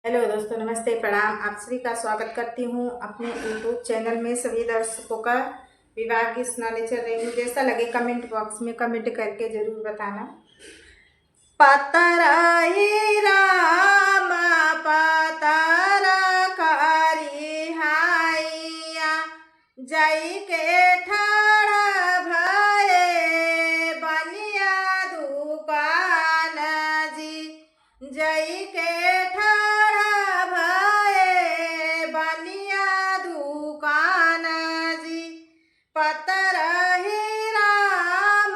Hello दोस्तों, नमस्ते, प्रणाम। आप सभी का स्वागत करती हूँ अपने यूट्यूब चैनल में। सभी दर्शकों का विवाह की सुनाने चल रही हूँ। जैसा लगे कमेंट बॉक्स में कमेंट करके जरूर बताना। पतरा ही राम पतरा कारी हाइया जई के ठाड़ा भये बनिया दुकान जी। जई के ठाड़ा भये बनिया दुकान जी। पतरही राम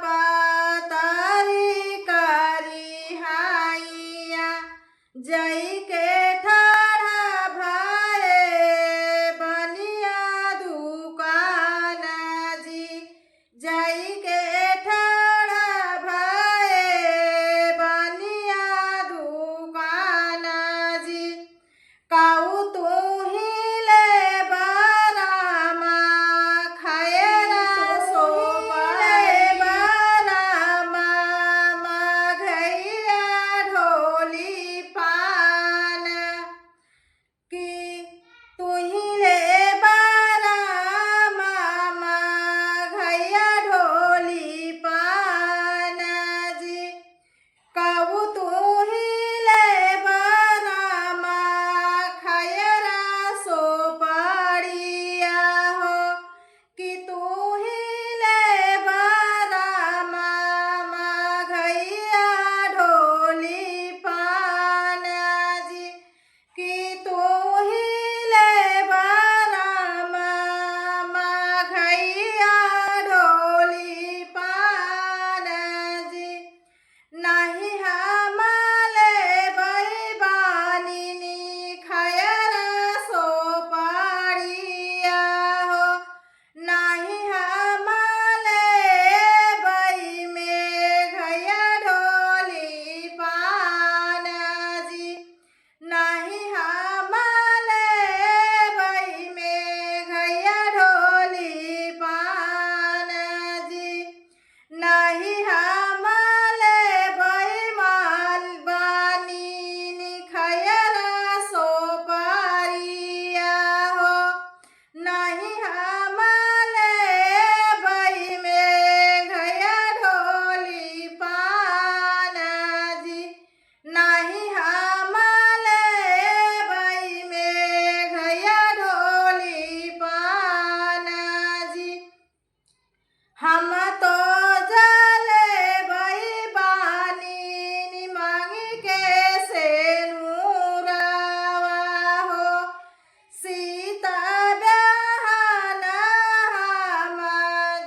पतरी करी हाइया जई के ठाड़ा भये बनिया दुकान जी। जई के ठाड़ा भये बनिया दुकान जी। काऊ तू ही ले बरामा खयरा सो ले बरामा मघैया ढोली पान की तू ही ले बरामा मघैया ढोली पान जी। काऊ तू ही ले बरामा खयरा सो पड़िया हो कि तू ही ले बरामा मघैया ढोली पान जी। कि तू ही ले बरामा मघैया ढोली पान जी। नहीं हमले बैबानी खयरा सो पड़िया हो। नहीं हमले बई में घैया ढोली पान जी। नहीं हमले बई में घैया ढोली पान जी। नहीं हमले बैमाल बानी खयरा सो पड़िया हो। नहीं हमले बई में घैया ढोली पान जी। नहीं हमले बई में घैया ढोली पान जी। हम तो जले बई बानी मांगी के से नूरावा हो। सीता बहन हम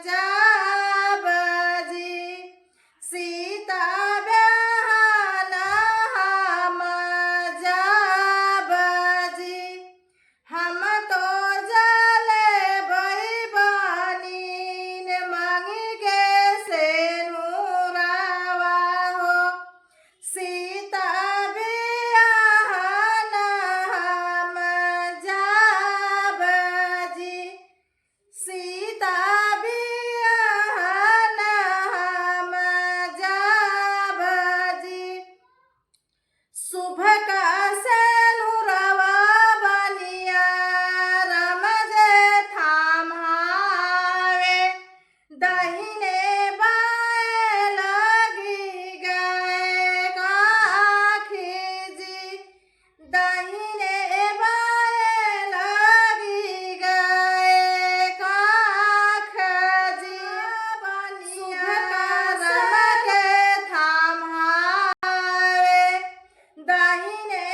जाब जी। सीता बहन हम जाब जी। हम तो जले बई बानी मांगी के से नूरावा हो। सीता बियाहन हम जाब जी। सीता बियाहन हम जाब जी। शुभ का सेनुरवा बनिया राम जे थाम हावे। दाहिने बाएं लगी गए काखी जी। दाहिने बाएं लगी गए काख जी। बनिया राम के थाम हावे। दाहिने